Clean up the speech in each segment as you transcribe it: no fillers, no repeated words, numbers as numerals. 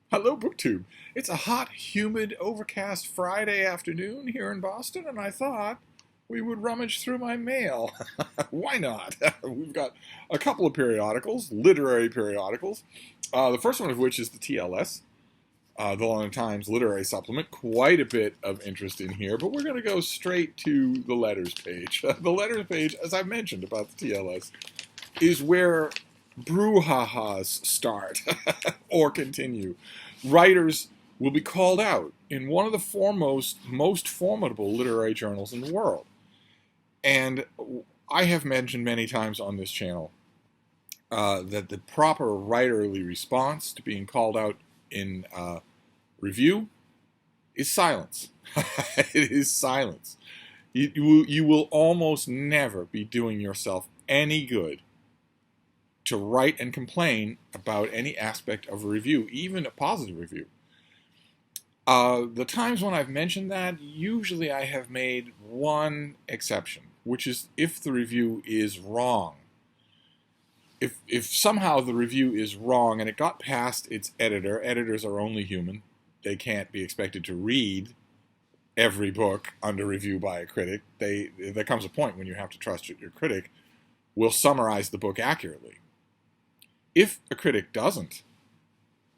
Hello, BookTube. It's a hot, humid, overcast Friday afternoon here in Boston, and I thought we would rummage through my mail. Why not? We've got a couple of periodicals, literary periodicals. The first one of which is the TLS, the London Times Literary Supplement. Quite a bit of interest in here, but we're going to go straight to the letters page. The letters page, as I've mentioned about the TLS, is where brouhahas start or continue. Writers will be called out in one of the foremost, most formidable literary journals in the world. And I have mentioned many times on this channel that the proper writerly response to being called out in review is silence. It is silence. You will almost never be doing yourself any good to write and complain about any aspect of a review, even a positive review. The times when I've mentioned that, usually I have made one exception, which is if the review is wrong. If somehow the review is wrong and it got past its editor, editors are only human. They can't be expected to read every book under review by a critic. There comes a point when you have to trust your critic will summarize the book accurately. If a critic doesn't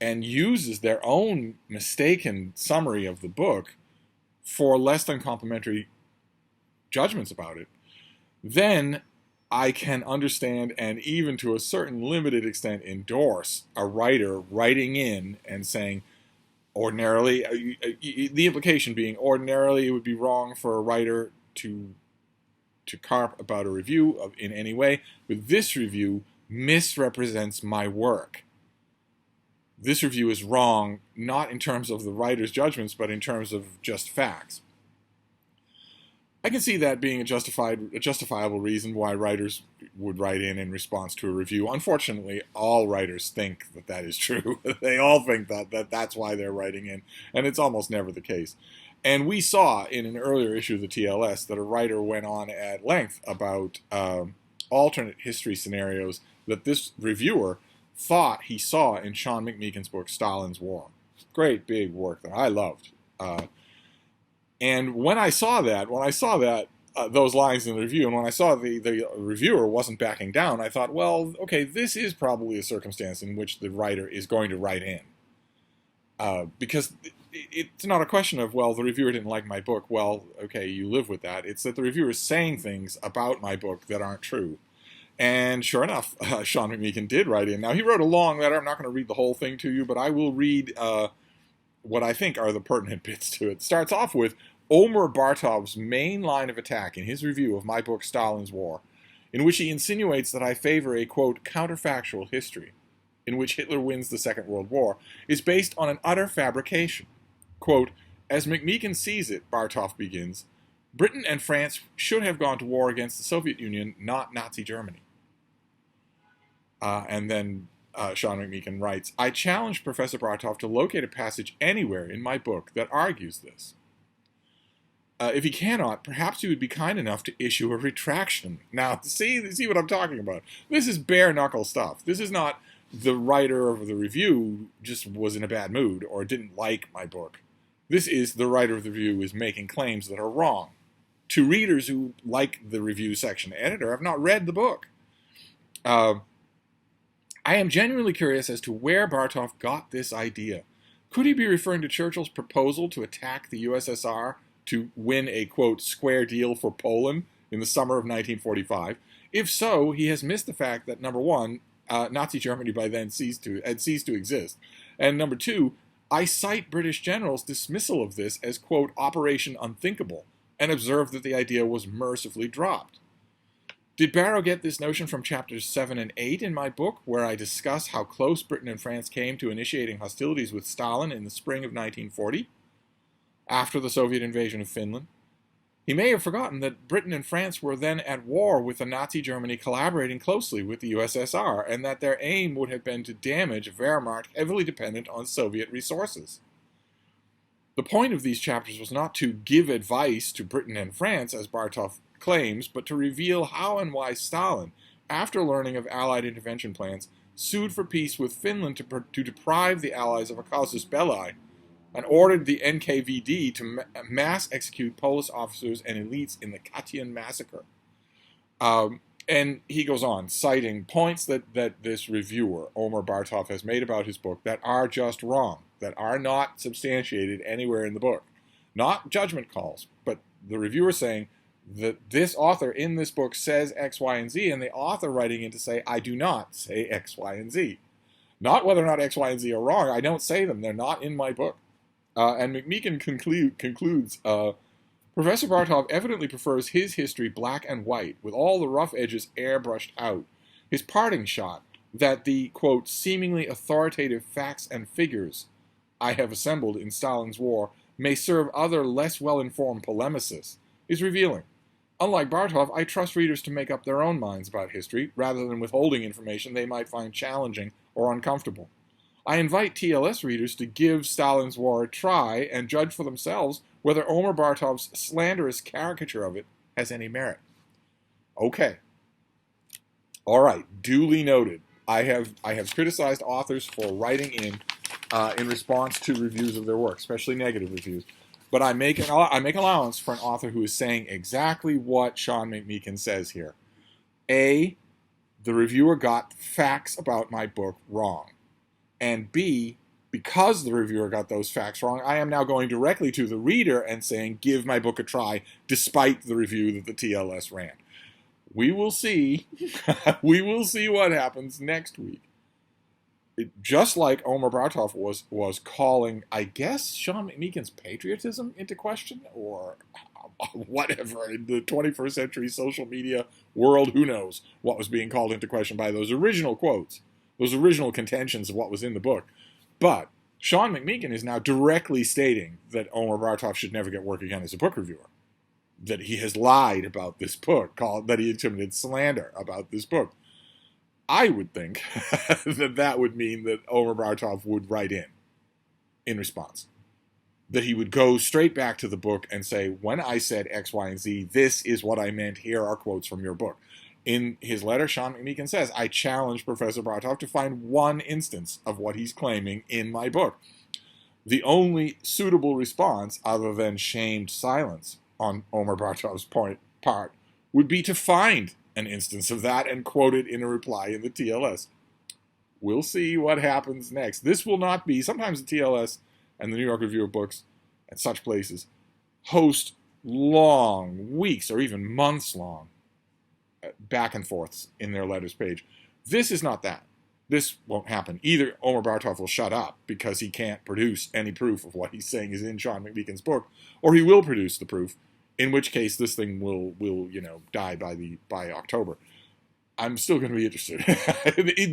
and uses their own mistaken summary of the book for less than complimentary judgments about it, then I can understand and even to a certain limited extent endorse a writer writing in and saying, ordinarily, the implication being ordinarily it would be wrong for a writer to carp about a review in any way, but this review misrepresents my work. This review is wrong, not in terms of the writer's judgments, but in terms of just facts. I can see that being a justifiable reason why writers would write in response to a review. Unfortunately, all writers think that that is true. They all think that that's why they're writing in, and it's almost never the case. And we saw in an earlier issue of the TLS that a writer went on at length about alternate history scenarios that this reviewer thought he saw in Sean McMeekin's book, Stalin's War. Great big work that I loved. And when I saw that, those lines in the review, and when I saw the reviewer wasn't backing down, I thought, well, okay, this is probably a circumstance in which the writer is going to write in. Because it's not a question of, well, the reviewer didn't like my book. Well, okay, you live with that. It's that the reviewer is saying things about my book that aren't true. And sure enough, Sean McMeekin did write in. Now, he wrote a long letter. I'm not going to read the whole thing to you, but I will read what I think are the pertinent bits to it. It starts off with Omer Bartov's main line of attack in his review of my book, Stalin's War, in which he insinuates that I favor a, quote, counterfactual history, in which Hitler wins the Second World War, is based on an utter fabrication. Quote, as McMeekin sees it, Bartov begins, Britain and France should have gone to war against the Soviet Union, not Nazi Germany. And then Sean McMeekin writes, I challenge Professor Bartov to locate a passage anywhere in my book that argues this. If he cannot, perhaps he would be kind enough to issue a retraction. Now, see what I'm talking about. This is bare-knuckle stuff. This is not the writer of the review just was in a bad mood or didn't like my book. This is the writer of the review is making claims that are wrong. To readers who, like the review section editor, have not read the book. I am genuinely curious as to where Bartov got this idea. Could he be referring to Churchill's proposal to attack the USSR to win a, quote, square deal for Poland in the summer of 1945? If so, he has missed the fact that, number one, Nazi Germany by then had ceased to exist. And number two, I cite British generals' dismissal of this as, quote, Operation Unthinkable, and observe that the idea was mercifully dropped. Did Barrow get this notion from chapters 7 and 8 in my book, where I discuss how close Britain and France came to initiating hostilities with Stalin in the spring of 1940, after the Soviet invasion of Finland? He may have forgotten that Britain and France were then at war with the Nazi Germany collaborating closely with the USSR, and that their aim would have been to damage a Wehrmacht heavily dependent on Soviet resources. The point of these chapters was not to give advice to Britain and France, as Bartov claims, but to reveal how and why Stalin, after learning of Allied intervention plans, sued for peace with Finland to deprive the Allies of a casus belli, and ordered the NKVD to mass execute Polish officers and elites in the Katyn massacre. And he goes on, citing points that this reviewer, Omer Bartov, has made about his book that are just wrong, that are not substantiated anywhere in the book. Not judgment calls, but the reviewer saying that this author in this book says X, Y, and Z, and the author writing in to say, I do not say X, Y, and Z. Not whether or not X, Y, and Z are wrong. I don't say them. They're not in my book. And McMeekin concludes, Professor Bartov evidently prefers his history black and white, with all the rough edges airbrushed out. His parting shot, that the, quote, seemingly authoritative facts and figures I have assembled in Stalin's war may serve other less well-informed polemicists, is revealing. Unlike Bartov, I trust readers to make up their own minds about history, rather than withholding information they might find challenging or uncomfortable. I invite TLS readers to give Stalin's war a try and judge for themselves whether Omer Bartov's slanderous caricature of it has any merit. Okay. All right. Duly noted. I have criticized authors for writing in response to reviews of their work, especially negative reviews. But I make allowance for an author who is saying exactly what Sean McMeekin says here. A, the reviewer got facts about my book wrong. And B, because the reviewer got those facts wrong, I am now going directly to the reader and saying, give my book a try, despite the review that the TLS ran. We will see. We will see what happens next week. Just like Omer Bartov was calling, I guess, Sean McMeekin's patriotism into question, or whatever, in the 21st century social media world, who knows what was being called into question by those original quotes, those original contentions of what was in the book. But Sean McMeekin is now directly stating that Omer Bartov should never get work again as a book reviewer, that he has lied about this book, that he attributed slander about this book. I would think that would mean that Omer Bartov would write in response. That he would go straight back to the book and say, when I said X, Y, and Z, this is what I meant. Here are quotes from your book. In his letter, Sean McMeekin says, I challenge Professor Bartov to find one instance of what he's claiming in my book. The only suitable response, other than shamed silence on Omer Bartov's part, would be to find an instance of that and quote it in a reply in the TLS. We'll see what happens next. This will not be, sometimes the TLS and the New York Review of Books and such places host long, weeks or even months long back and forths in their letters page. This is not that. This won't happen. Either Omer Bartov will shut up because he can't produce any proof of what he's saying is in Sean McMeekin's book, or he will produce the proof, in which case this thing will die by October. I'm still going to be interested.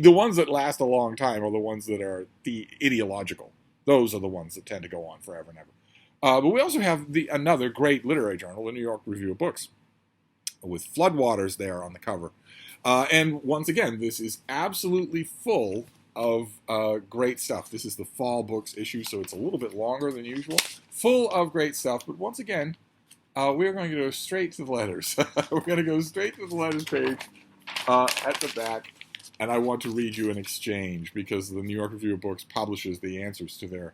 The ones that last a long time are the ones that are the ideological. Those are the ones that tend to go on forever and ever. But we also have another great literary journal, the New York Review of Books, with floodwaters there on the cover. And once again, this is absolutely full of great stuff. This is the fall books issue, so it's a little bit longer than usual. Full of great stuff, but once again, we're going to go straight to the letters. We're going to go straight to the letters page at the back, and I want to read you an exchange, because the New York Review of Books publishes the answers to their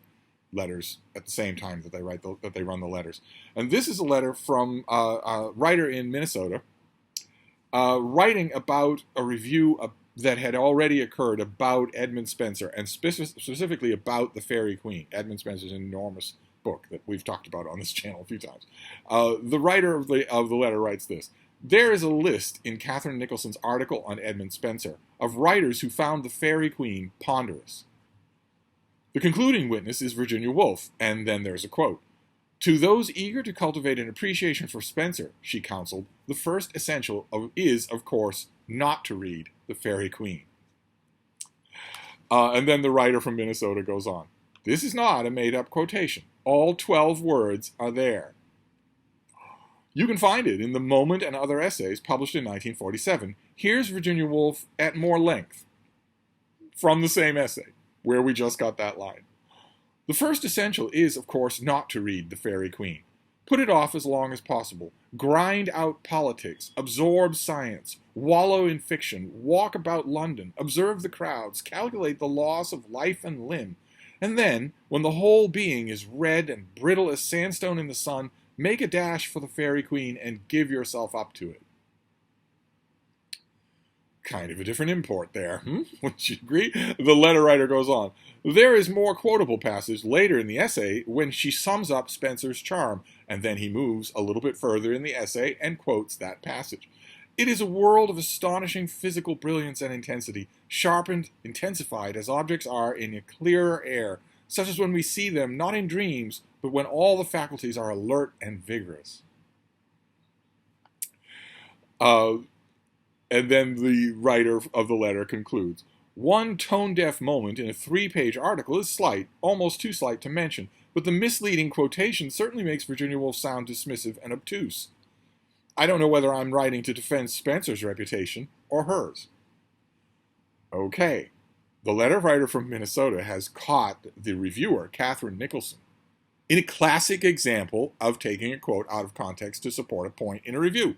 letters at the same time that they run the letters. And this is a letter from a writer in Minnesota, writing about a review that had already occurred about Edmund Spenser, and specifically about The Faerie Queene. Edmund Spenser's enormous book that we've talked about on this channel a few times. The writer of the letter writes this: there is a list in Catherine Nicholson's article on Edmund Spenser of writers who found The Faerie Queene ponderous. The concluding witness is Virginia Woolf, and then there's a quote. To those eager to cultivate an appreciation for Spenser, she counseled, the first essential is, of course, not to read The Faerie Queene. And then the writer from Minnesota goes on. This is not a made-up quotation. All 12 words are there. You can find it in The Moment and Other Essays, published in 1947. Here's Virginia Woolf at more length from the same essay, where we just got that line. The first essential is, of course, not to read The Faerie Queene. Put it off as long as possible. Grind out politics. Absorb science. Wallow in fiction. Walk about London. Observe the crowds. Calculate the loss of life and limb. And then, when the whole being is red and brittle as sandstone in the sun, make a dash for the Fairy Queen and give yourself up to it. Kind of a different import there, wouldn't you agree? The letter writer goes on. There is more quotable passage later in the essay when she sums up Spencer's charm, and then he moves a little bit further in the essay and quotes that passage. It is a world of astonishing physical brilliance and intensity, sharpened, intensified as objects are in a clearer air, such as when we see them not in dreams, but when all the faculties are alert and vigorous. And then the writer of the letter concludes, one tone-deaf moment in a 3-page article is slight, almost too slight to mention, but the misleading quotation certainly makes Virginia Woolf sound dismissive and obtuse. I don't know whether I'm writing to defend Spencer's reputation or hers. Okay, the letter writer from Minnesota has caught the reviewer, Catherine Nicholson, in a classic example of taking a quote out of context to support a point in a review.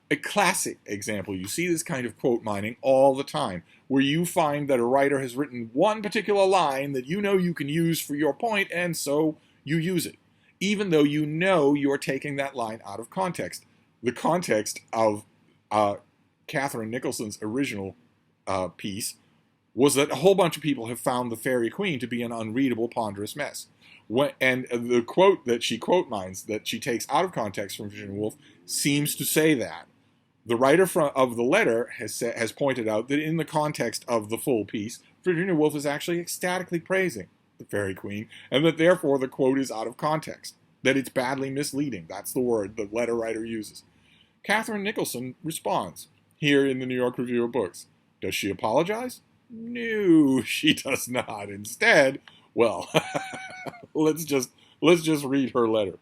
A classic example. You see this kind of quote mining all the time, where you find that a writer has written one particular line that you know you can use for your point, and so you use it, even though you know you're taking that line out of context. The context of Catherine Nicholson's original piece was that a whole bunch of people have found the Fairy Queen to be an unreadable, ponderous mess. And the quote that she quote mines, that she takes out of context from Virginia Woolf, seems to say that. The writer of the letter has pointed out that in the context of the full piece, Virginia Woolf is actually ecstatically praising the Fairy Queen, and that therefore the quote is out of context, that it's badly misleading. That's the word the letter writer uses. Catherine Nicholson responds, here in the New York Review of Books. Does she apologize? No, she does not. Instead, well, let's just read her letter.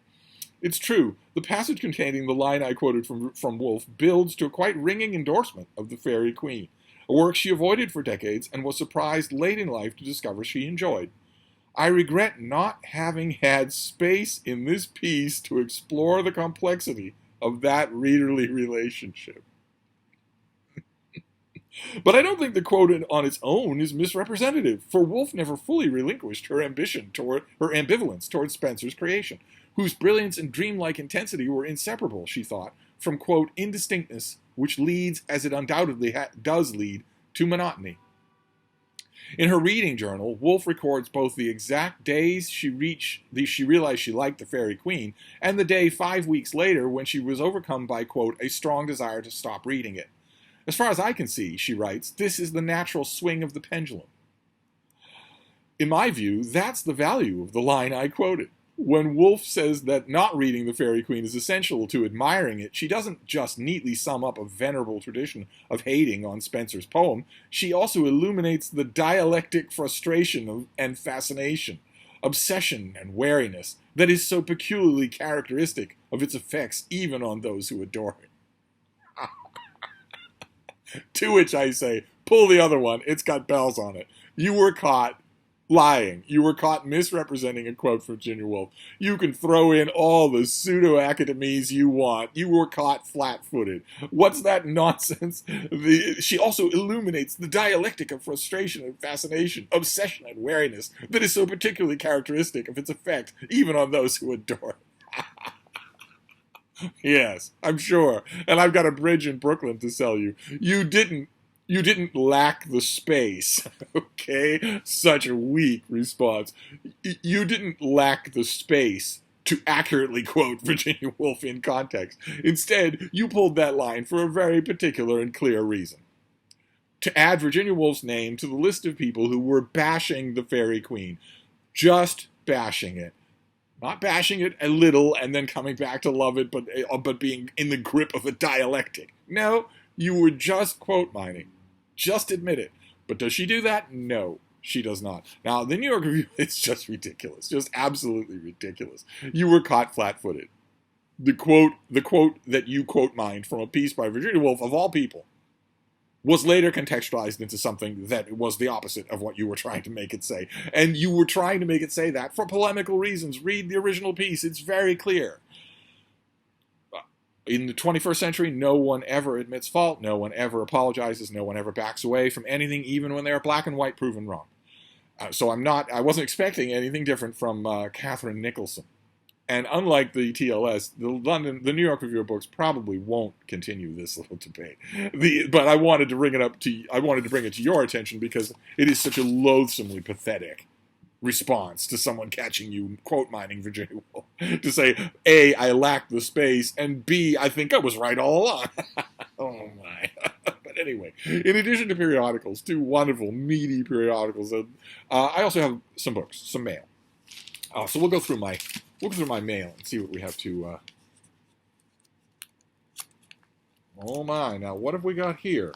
It's true, the passage containing the line I quoted from Woolf builds to a quite ringing endorsement of the Fairy Queen, a work she avoided for decades and was surprised late in life to discover she enjoyed. I regret not having had space in this piece to explore the complexity of that readerly relationship. But I don't think the quote on its own is misrepresentative, for Woolf never fully relinquished her ambivalence toward Spencer's creation, whose brilliance and dreamlike intensity were inseparable, she thought, from, quote, indistinctness, which leads, as it undoubtedly does lead, to monotony. In her reading journal, Woolf records both the exact days she realized she liked the Fairy Queen, and the day 5 weeks later when she was overcome by, quote, a strong desire to stop reading it. As far as I can see, she writes, this is the natural swing of the pendulum. In my view, that's the value of the line I quoted. When Woolf says that not reading the Fairy Queen is essential to admiring it, she doesn't just neatly sum up a venerable tradition of hating on Spencer's poem, she also illuminates the dialectic frustration and fascination, obsession and wariness that is so peculiarly characteristic of its effects even on those who adore it. To which I say, pull the other one, it's got bells on it. You were caught lying. You were caught misrepresenting a quote from Virginia Woolf. You can throw in all the pseudo-academies you want. You were caught flat-footed. What's that nonsense? She also illuminates the dialectic of frustration and fascination, obsession and wariness that is so particularly characteristic of its effect, even on those who adore it. Yes, I'm sure. And I've got a bridge in Brooklyn to sell you. You didn't lack the space, okay? Such a weak response. You didn't lack the space to accurately quote Virginia Woolf in context. Instead, you pulled that line for a very particular and clear reason. To add Virginia Woolf's name to the list of people who were bashing the Fairy Queen. Just bashing it. Not bashing it a little and then coming back to love it, but being in the grip of a dialectic. No, you were just quote mining. Just admit it. But does she do that? No, she does not. Now, the New York Review, it's just ridiculous. Just absolutely ridiculous. You were caught flat-footed. The quote that you quote mined from a piece by Virginia Woolf, of all people, was later contextualized into something that was the opposite of what you were trying to make it say. And you were trying to make it say that for polemical reasons. Read the original piece. It's very clear. In the 21st century, no one ever admits fault, no one ever apologizes, no one ever backs away from anything, even when they're black and white proven wrong. So I wasn't expecting anything different from Catherine Nicholson. And unlike the TLS, the New York Review of Books probably won't continue this little debate. But I wanted to bring it to your attention because it is such a loathsomely pathetic response to someone catching you quote mining Virginia Woolf to say, A, I lacked the space, and B, I think I was right all along. Oh my. But anyway, in addition to periodicals, two wonderful, meaty periodicals, I also have some books, some mail. So we'll go through my mail and see what we have to. Oh my! Now what have we got here?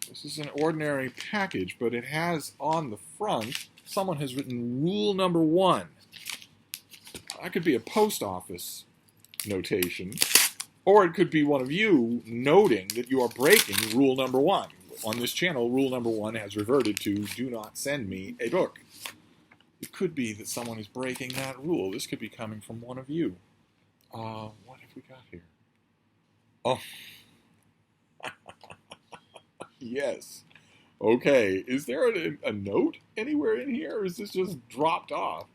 This is an ordinary package, but it has on the front. Someone has written rule number 1. That could be a post office notation, or it could be one of you noting that you are breaking rule number 1. On this channel, rule number 1 has reverted to do not send me a book. It could be that someone is breaking that rule. This could be coming from one of you. What have we got here? Oh. Yes. Okay. Is there a note anywhere in here, or is this just dropped off?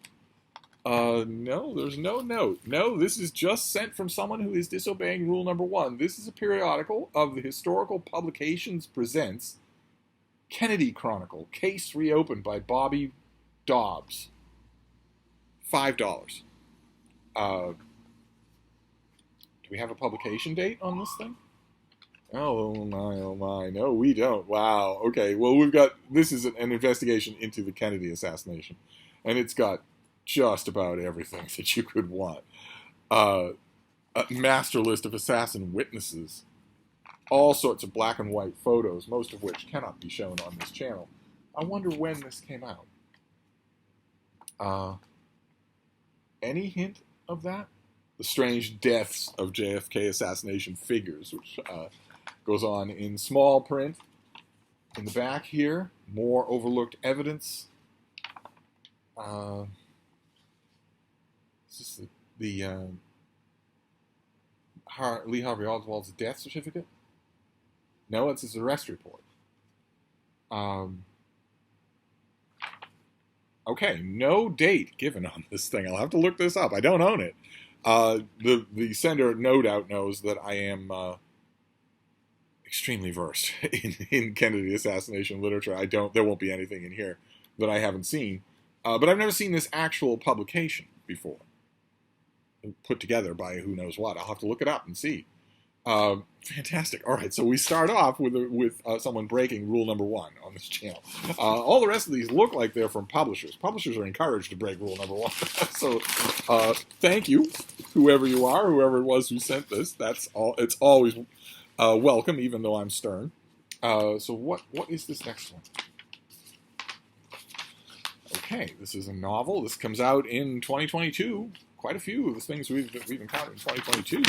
No, there's no note. No, this is just sent from someone who is disobeying rule number 1. This is a periodical of the Historical Publications Presents Kennedy Chronicle, case reopened by Bobby Dobbs. $5. Do we have a publication date on this thing? Oh my, no, we don't. Wow, okay, well, this is an investigation into the Kennedy assassination, and it's got just about everything that you could want. A master list of assassin witnesses, all sorts of black and white photos, most of which cannot be shown on this channel. I wonder when this came out. Any hint of that? The strange deaths of JFK assassination figures, which goes on in small print. In the back here, more overlooked evidence. Is this the Lee Harvey Oswald's death certificate? No, it's his arrest report. Okay, no date given on this thing. I'll have to look this up. I don't own it. The sender no doubt knows that I am extremely versed in Kennedy assassination literature. There won't be anything in here that I haven't seen. But I've never seen this actual publication before, put together by who knows what. I'll have to look it up and see. Fantastic. All right, so we start off with someone breaking rule number 1 on this channel. All the rest of these look like they're from publishers. Publishers are encouraged to break rule number 1. So thank you, whoever you are, whoever it was who sent this. That's all. It's always welcome, even though I'm stern. So what is this next one? Okay, this is a novel. This comes out in 2022. Quite a few of the things we've encountered in 2022,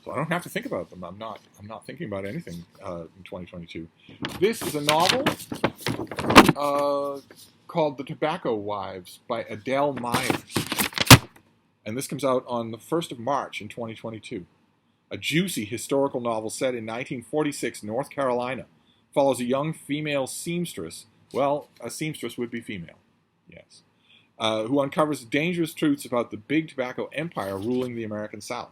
so I don't have to think about them. I'm not thinking about anything in 2022. This is a novel called The Tobacco Wives by Adele Myers, and this comes out on the 1st of March in 2022. A juicy historical novel set in 1946 North Carolina follows a young female seamstress. Well, a seamstress would be female, yes. Who uncovers dangerous truths about the big tobacco empire ruling the American South.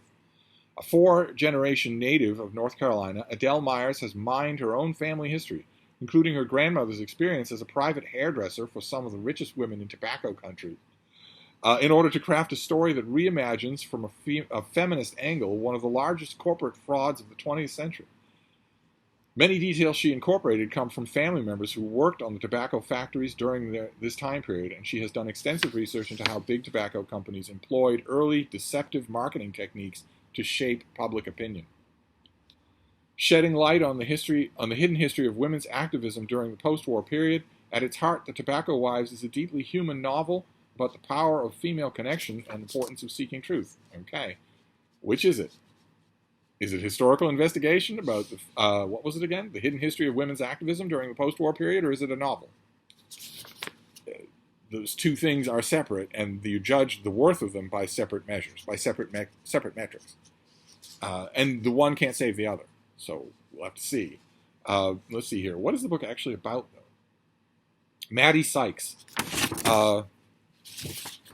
A 4-generation native of North Carolina, Adele Myers has mined her own family history, including her grandmother's experience as a private hairdresser for some of the richest women in tobacco country, in order to craft a story that reimagines from a feminist angle one of the largest corporate frauds of the 20th century. Many details she incorporated come from family members who worked on the tobacco factories during this time period, and she has done extensive research into how big tobacco companies employed early deceptive marketing techniques to shape public opinion. Shedding light on the hidden history of women's activism during the post-war period, at its heart, The Tobacco Wives is a deeply human novel about the power of female connection and the importance of seeking truth. Okay, which is it? Is it historical investigation about what was it again? The hidden history of women's activism during the post-war period, or is it a novel? Those two things are separate, and you judge the worth of them by separate measures, by separate metrics. And the one can't save the other. So we'll have to see. Let's see here. What is the book actually about, though? Maddie Sykes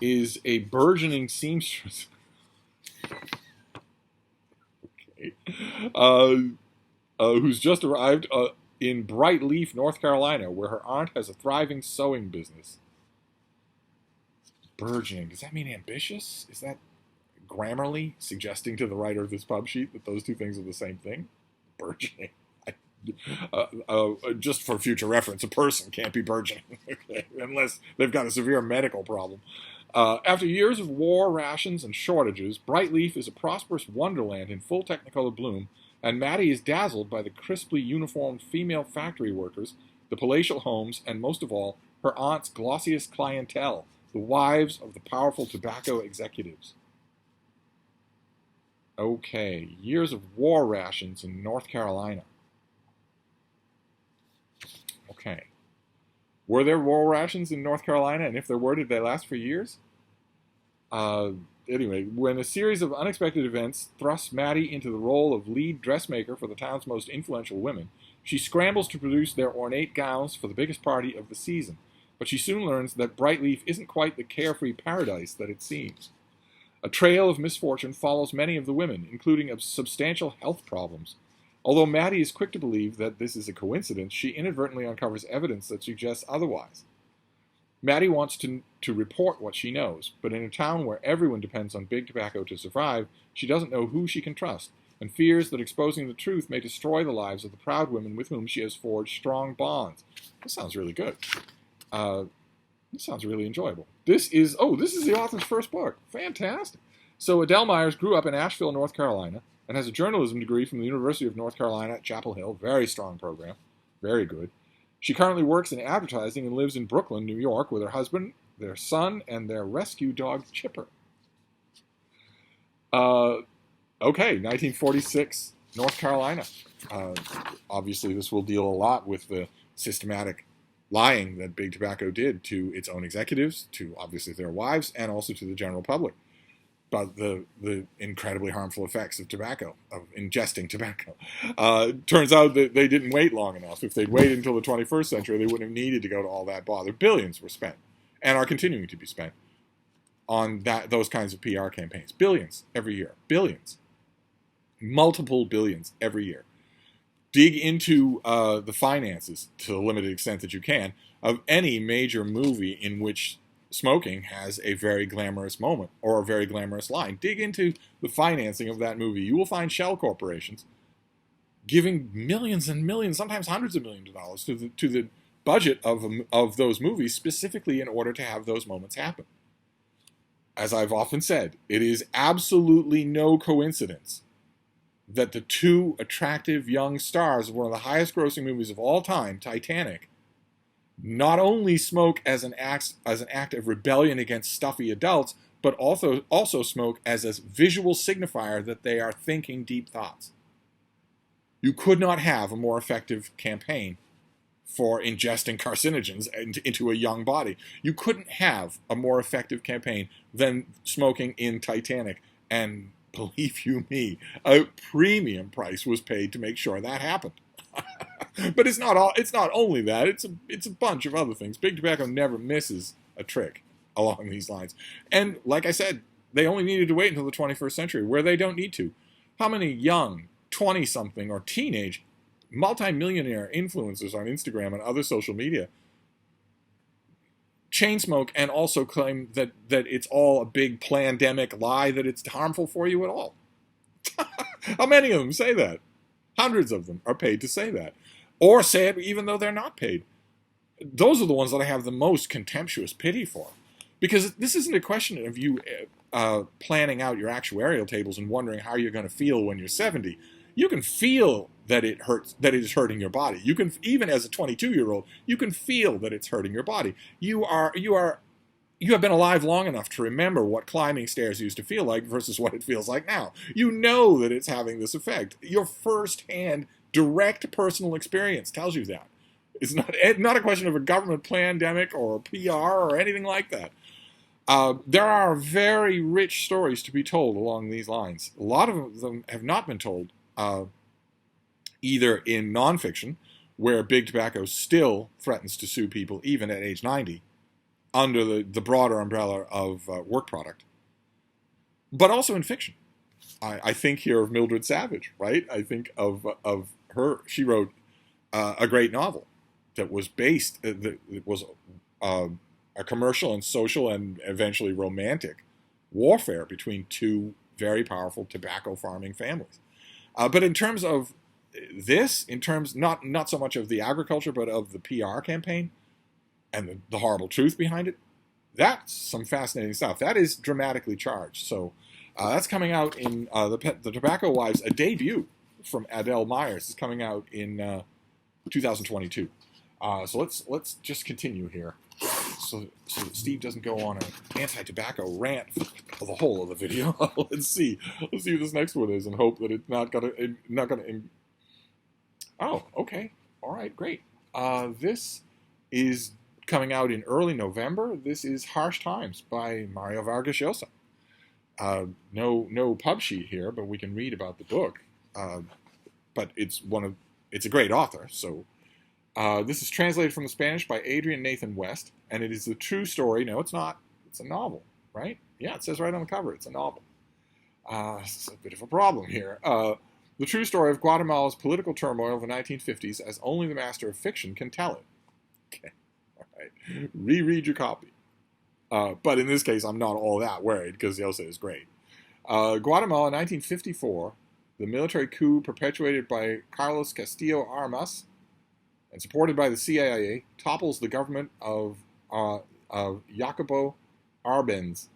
is a burgeoning seamstress. Okay. Who's just arrived in Bright Leaf, North Carolina, where her aunt has a thriving sewing business. Burgeoning. Does that mean ambitious? Is that Grammarly suggesting to the writer of this pub sheet that those two things are the same thing? Burgeoning. Just for future reference, a person can't be burgeoning, okay, unless they've got a severe medical problem. After years of war, rations, and shortages, Bright Leaf is a prosperous wonderland in full Technicolor bloom, and Maddie is dazzled by the crisply uniformed female factory workers, the palatial homes, and most of all, her aunt's glossiest clientele, the wives of the powerful tobacco executives. Okay, years of war rations in North Carolina. Okay. Were there war rations in North Carolina? And if there were, did they last for years? Anyway, when a series of unexpected events thrusts Maddie into the role of lead dressmaker for the town's most influential women, she scrambles to produce their ornate gowns for the biggest party of the season. But she soon learns that Bright Leaf isn't quite the carefree paradise that it seems. A trail of misfortune follows many of the women, including substantial health problems. Although Maddie is quick to believe that this is a coincidence, she inadvertently uncovers evidence that suggests otherwise. Maddie wants to report what she knows, but in a town where everyone depends on big tobacco to survive, she doesn't know who she can trust, and fears that exposing the truth may destroy the lives of the proud women with whom she has forged strong bonds. This sounds really good. This sounds really enjoyable. This is the author's first book. Fantastic. So Adele Myers grew up in Asheville, North Carolina, and has a journalism degree from the University of North Carolina at Chapel Hill. Very strong program. Very good. She currently works in advertising and lives in Brooklyn, New York, with her husband, their son, and their rescue dog, Chipper. Okay, 1946, North Carolina. Obviously, this will deal a lot with the systematic lying that Big Tobacco did to its own executives, to obviously their wives, and also to the general public. But the incredibly harmful effects of tobacco, of ingesting tobacco. Turns out that they didn't wait long enough. If they'd waited until the 21st century, they wouldn't have needed to go to all that bother. Billions were spent, and are continuing to be spent, on those kinds of PR campaigns. Billions every year. Billions. Multiple billions every year. Dig into the finances, to the limited extent that you can, of any major movie in which smoking has a very glamorous moment or a very glamorous line. Dig into the financing of that movie. You will find shell corporations giving millions and millions, sometimes hundreds of millions of dollars to the budget of those movies, specifically in order to have those moments happen. As I've often said, it is absolutely no coincidence that the two attractive young stars of one of the highest grossing movies of all time, Titanic, not only smoke as an act of rebellion against stuffy adults, but also smoke as a visual signifier that they are thinking deep thoughts. You could not have a more effective campaign for ingesting carcinogens into a young body. You couldn't have a more effective campaign than smoking in Titanic. And believe you me, a premium price was paid to make sure that happened. But it's not only that. It's a bunch of other things. Big Tobacco never misses a trick along these lines. And like I said, they only needed to wait until the 21st century, where they don't need to. How many young 20-something or teenage multi-millionaire influencers on Instagram and other social media chain smoke and also claim that it's all a big pandemic lie, that it's harmful for you at all? How many of them say that? Hundreds of them are paid to say that. Or say it even though they're not paid. Those are the ones that I have the most contemptuous pity for. Because this isn't a question of you planning out your actuarial tables and wondering how you're going to feel when you're 70. You can feel that it hurts, that it is hurting your body. You can, even as a 22-year-old, you can feel that it's hurting your body. You have been alive long enough to remember what climbing stairs used to feel like versus what it feels like now. You know that it's having this effect. Your first-hand, direct personal experience tells you that. It's not a question of a government pandemic or a PR or anything like that. There are very rich stories to be told along these lines. A lot of them have not been told, either in nonfiction, where Big Tobacco still threatens to sue people even at age 90 under the broader umbrella of work product, but also in fiction. I think here of Mildred Savage, right? I think of her. She wrote a great novel that was that was a commercial and social and eventually romantic warfare between two very powerful tobacco farming families. But in terms of this, in terms not so much of the agriculture, but of the PR campaign and the horrible truth behind it, that's some fascinating stuff. That is dramatically charged. So that's coming out in the Tobacco Wives. A debut from Adele Myers is coming out in 2022. So let's just continue here, so that Steve doesn't go on an anti-tobacco rant for the whole of the video. Let's see what this next one is, and hope that it's not gonna. Oh, okay, all right, great. This is coming out in early November. This is Harsh Times by Mario Vargas Llosa. No pub sheet here, but we can read about the book. But it's a great author. So this is translated from the Spanish by Adrian Nathan West, and it is the true story. No, it's not. It's a novel, right? Yeah, it says right on the cover. It's a novel. This is a bit of a problem here. The true story of Guatemala's political turmoil of the 1950s, as only the master of fiction can tell it. Okay, all right. Reread your copy. But in this case, I'm not all that worried because Llosa is great. Guatemala, 1954, the military coup perpetuated by Carlos Castillo Armas and supported by the CIA topples the government of Jacobo Arbenz.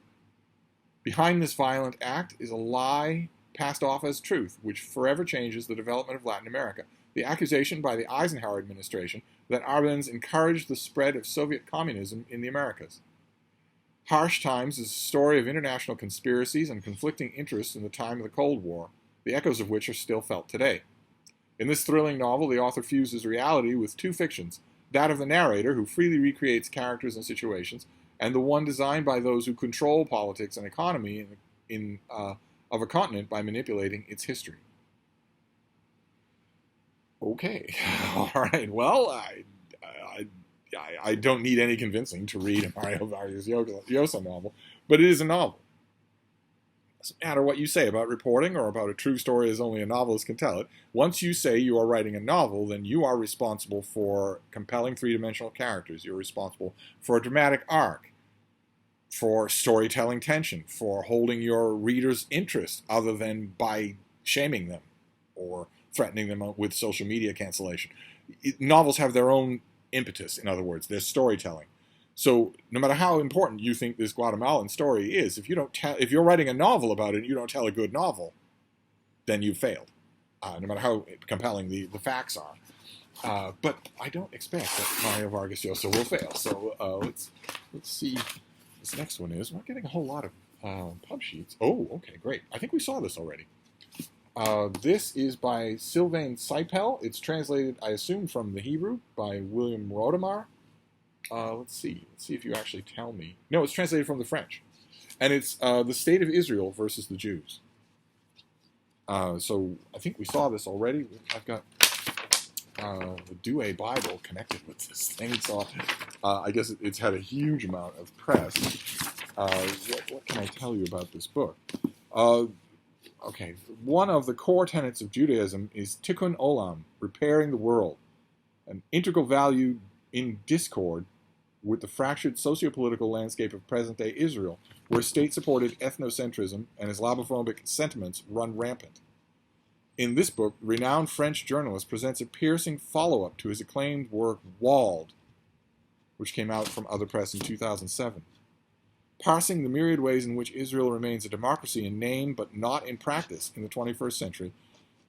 Behind this violent act is a lie passed off as truth, which forever changes the development of Latin America. The accusation by the Eisenhower administration that Arbenz encouraged the spread of Soviet communism in the Americas. Harsh Times is a story of international conspiracies and conflicting interests in the time of the Cold War, the echoes of which are still felt today. In this thrilling novel, the author fuses reality with two fictions, that of the narrator, who freely recreates characters and situations, and the one designed by those who control politics and economy of a continent by manipulating its history. Okay, all right. Well, I don't need any convincing to read a Mario Vargas Llosa novel, but it is a novel. It doesn't matter what you say about reporting or about a true story as only a novelist can tell it. Once you say you are writing a novel, then you are responsible for compelling three-dimensional characters. You're responsible for a dramatic arc, for storytelling tension, for holding your reader's interest other than by shaming them or threatening them with social media cancellation. Novels have their own impetus, in other words, their storytelling. So no matter how important you think this Guatemalan story is, if you're writing a novel about it and you don't tell a good novel, then you've failed, no matter how compelling the facts are. But I don't expect that Mario Vargas Llosa will fail. So let's see. This next one is, we're getting a whole lot of pub sheets. Oh, okay, great. I think we saw this already. This is by Sylvain Sipel. It's translated, I assume, from the Hebrew by William Rodemar. Let's see if you actually tell me. No, it's translated from the French. And it's The State of Israel versus the Jews. So I think we saw this already. I've got the Douay Bible connected with this thing. So I guess it's had a huge amount of press. What can I tell you about this book? Okay, one of the core tenets of Judaism is Tikkun Olam, repairing the world, an integral value in discord with the fractured socio-political landscape of present-day Israel, where state-supported ethnocentrism and Islamophobic sentiments run rampant. In this book, renowned French journalist presents a piercing follow-up to his acclaimed work Walled, which came out from Other Press in 2007. Parsing the myriad ways in which Israel remains a democracy in name but not in practice in the 21st century,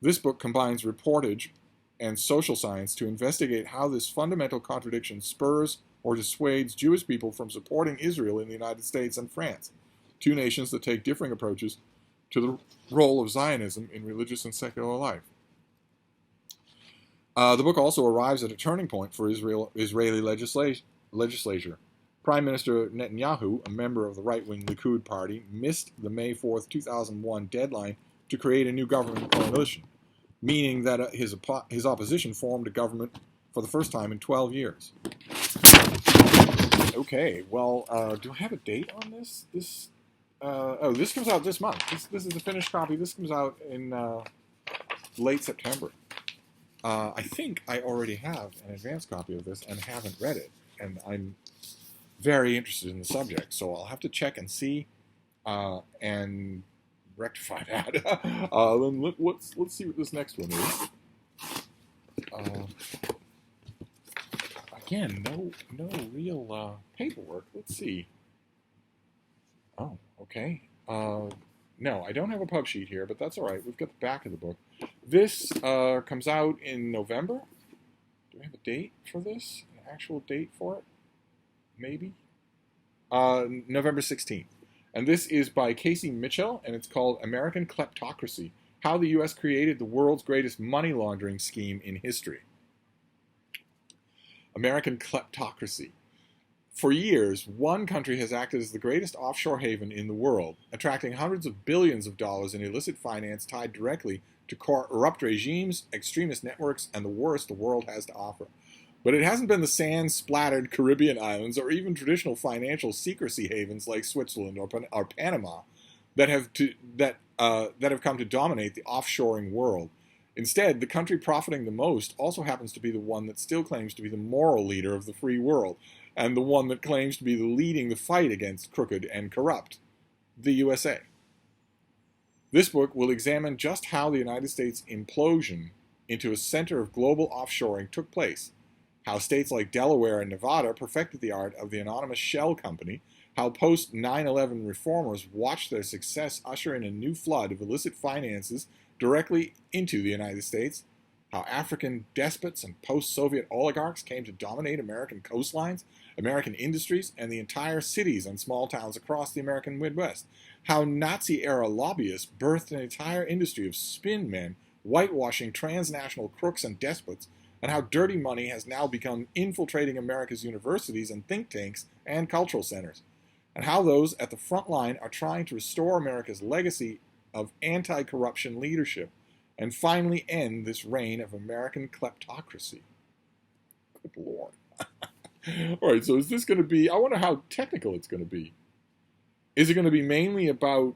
this book combines reportage and social science to investigate how this fundamental contradiction spurs or dissuades Jewish people from supporting Israel in the United States and France, two nations that take differing approaches to the role of Zionism in religious and secular life. The book also arrives at a turning point for Israeli legislature. Prime Minister Netanyahu, a member of the right-wing Likud party, missed the May 4th, 2001 deadline to create a new government coalition, meaning that his opposition formed a government for the first time in 12 years. Okay, well, do I have a date on this? This comes out this month. This is the finished copy. This comes out in late September. I think I already have an advanced copy of this and haven't read it, and I'm very interested in the subject, so I'll have to check and see and rectify that. Then let's see what this next one is. Again, no real paperwork. Let's see. Oh, okay. No, I don't have a pub sheet here, but that's all right. We've got the back of the book. This comes out in November. Do we have a date for this? An actual date for it? Maybe? November 16th. And this is by Casey Mitchell, and it's called American Kleptocracy: How the U.S. Created the World's Greatest Money Laundering Scheme in History. American Kleptocracy. For years, one country has acted as the greatest offshore haven in the world, attracting hundreds of billions of dollars in illicit finance tied directly to corrupt regimes, extremist networks, and the worst the world has to offer. But it hasn't been the sand-splattered Caribbean islands or even traditional financial secrecy havens like Switzerland or Panama that have come to dominate the offshoring world. Instead, the country profiting the most also happens to be the one that still claims to be the moral leader of the free world, and the one that claims to be leading the fight against crooked and corrupt, the USA. This book will examine just how the United States' implosion into a center of global offshoring took place, how states like Delaware and Nevada perfected the art of the anonymous shell company, how post-9/11 reformers watched their success usher in a new flood of illicit finances directly into the United States, how African despots and post-Soviet oligarchs came to dominate American coastlines, American industries, and the entire cities and small towns across the American Midwest, how Nazi-era lobbyists birthed an entire industry of spin men, whitewashing transnational crooks and despots, and how dirty money has now begun infiltrating America's universities and think tanks and cultural centers, and how those at the front line are trying to restore America's legacy of anti-corruption leadership and finally end this reign of American kleptocracy. Good Lord. All right, so is this going to be, I wonder how technical it's going to be. Is it going to be mainly about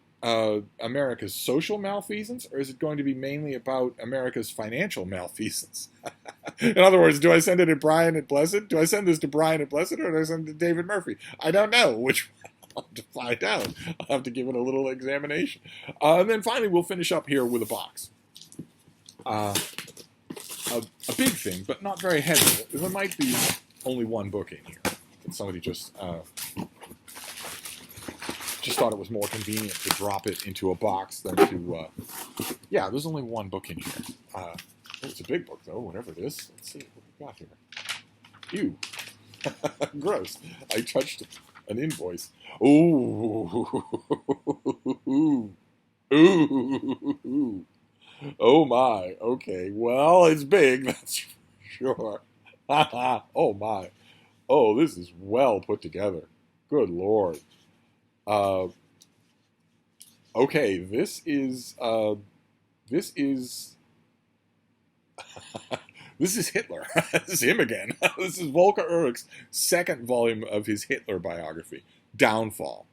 America's social malfeasance, or is it going to be mainly about America's financial malfeasance? In other words, do I send it to Brian at Blessed? Do I send this to Brian at Blessed, or do I send it to David Murphy? I don't know which one. I'll have to find out. I'll have to give it a little examination. And then finally, we'll finish up here with a box. A big thing, but not very heavy. There might be only one book in here. Somebody just thought it was more convenient to drop it into a box than to... yeah, there's only one book in here. It's a big book, though, whatever it is. Let's see what we got here. Ew. Gross. I touched an invoice. Ooh. Ooh. Ooh. Oh, my. Okay. Well, it's big, that's for sure. Oh, my. Oh, this is well put together. Good Lord. Okay, this is this is Hitler. This is him again. This is Volker Uhrich's second volume of his Hitler biography, Downfall,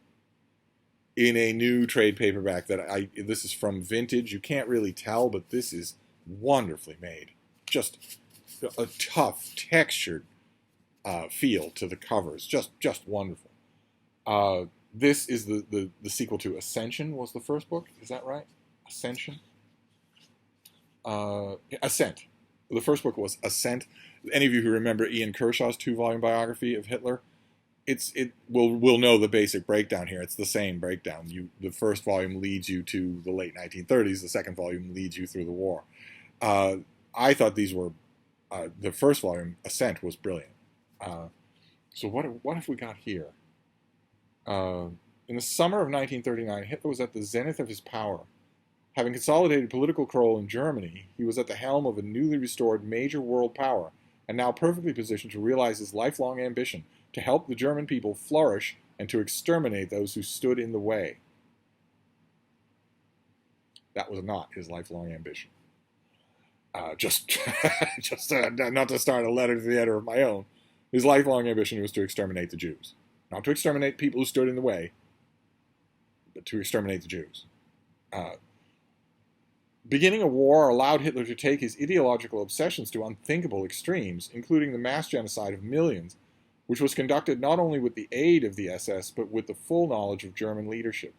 in a new trade paperback that this is from Vintage. You can't really tell, but this is wonderfully made. Just a tough, textured feel to the covers. Just wonderful. This is the sequel to Ascension, was the first book. Is that right? Ascension? Ascent. The first book was Ascent. Any of you who remember Ian Kershaw's 2-volume biography of Hitler, will know the basic breakdown here. It's the same breakdown. The first volume leads you to the late 1930s. The second volume leads you through the war. I thought these were the first volume, Ascent, was brilliant. So what have we got here? In the summer of 1939, Hitler was at the zenith of his power. Having consolidated political control in Germany, he was at the helm of a newly restored major world power, and now perfectly positioned to realize his lifelong ambition to help the German people flourish and to exterminate those who stood in the way. That was not his lifelong ambition. Just not to start a letter to the editor of my own. His lifelong ambition was to exterminate the Jews. Not to exterminate people who stood in the way, but to exterminate the Jews. Beginning a war allowed Hitler to take his ideological obsessions to unthinkable extremes, including the mass genocide of millions, which was conducted not only with the aid of the SS, but with the full knowledge of German leadership.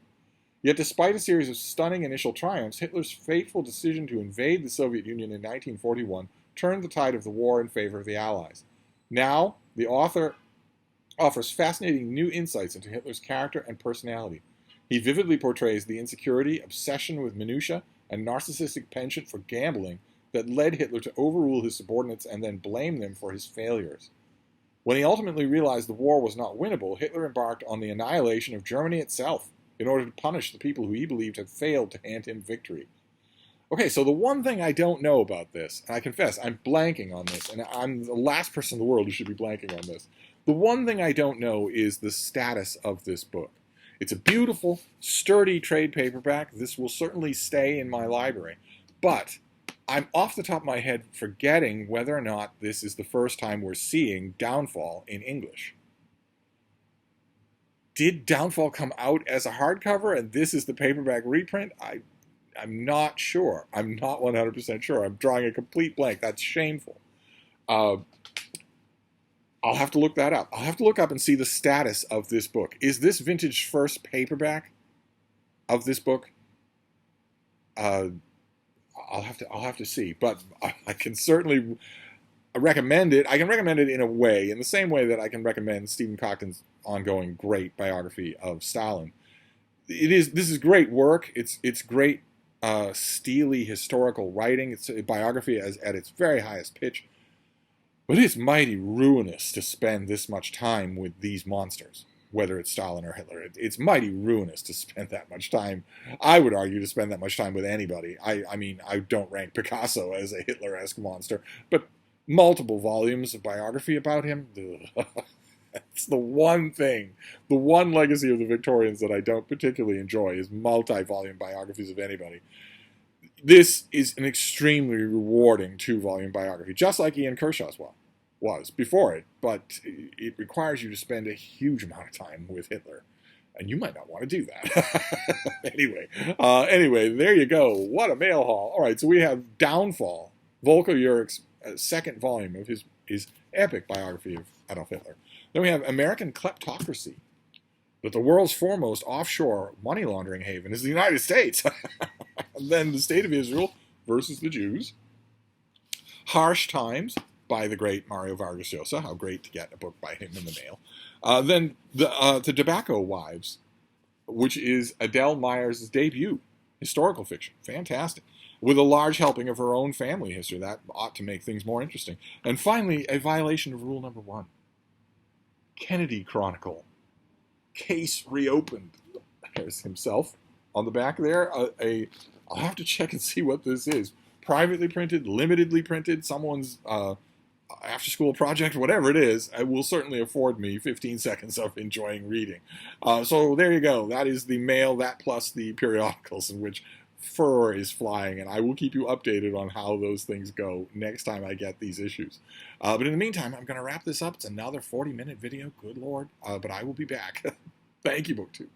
Yet despite a series of stunning initial triumphs, Hitler's fateful decision to invade the Soviet Union in 1941 turned the tide of the war in favor of the Allies. Now, the author offers fascinating new insights into Hitler's character and personality. He vividly portrays the insecurity, obsession with minutiae, and narcissistic penchant for gambling that led Hitler to overrule his subordinates and then blame them for his failures. When he ultimately realized the war was not winnable, Hitler embarked on the annihilation of Germany itself in order to punish the people who he believed had failed to hand him victory. Okay, so the one thing I don't know about this, and I confess I'm blanking on this, and I'm the last person in the world who should be blanking on this. The one thing I don't know is the status of this book. It's a beautiful, sturdy trade paperback. This will certainly stay in my library. But I'm off the top of my head forgetting whether or not this is the first time we're seeing Downfall in English. Did Downfall come out as a hardcover and this is the paperback reprint? I'm not sure. I'm not 100% sure. I'm drawing a complete blank. That's shameful. I'll have to look that up. I'll have to look up and see the status of this book. Is this vintage first paperback of this book? I'll have to see, but I can certainly recommend it. I can recommend it in a way, in the same way that I can recommend Stephen Cochran's ongoing great biography of Stalin. This is great work. It's great steely historical writing. It's a biography at its very highest pitch. But it's mighty ruinous to spend this much time with these monsters, whether it's Stalin or Hitler. It's mighty ruinous to spend that much time. I would argue to spend that much time with anybody. I mean, I don't rank Picasso as a Hitler-esque monster, but multiple volumes of biography about him, it's the one thing, the one legacy of the Victorians that I don't particularly enjoy is multi-volume biographies of anybody. This is an extremely rewarding 2-volume biography, just like Ian Kershaw's was before it, but it requires you to spend a huge amount of time with Hitler, and you might not want to do that. Anyway, there you go. What a mail haul. All right, so we have Downfall, Volker Urich's second volume of his epic biography of Adolf Hitler. Then we have American Kleptocracy, that the world's foremost offshore money laundering haven is the United States. And then The State of Israel versus the Jews. Harsh Times by the great Mario Vargas Llosa. How great to get a book by him in the mail. Then the Tobacco Wives, which is Adele Meyer's debut historical fiction. Fantastic. With a large helping of her own family history. That ought to make things more interesting. And finally, a violation of rule number 1. Kennedy Chronicle. Case reopened. There's himself on the back there. I'll have to check and see what this is. Privately printed, limitedly printed, someone's after-school project, whatever it is, it will certainly afford me 15 seconds of enjoying reading. So there you go. That is the mail, that plus the periodicals in which furor is flying, and I will keep you updated on how those things go next time I get these issues. But in the meantime, I'm going to wrap this up. It's another 40-minute video, good Lord, but I will be back. Thank you, BookTube.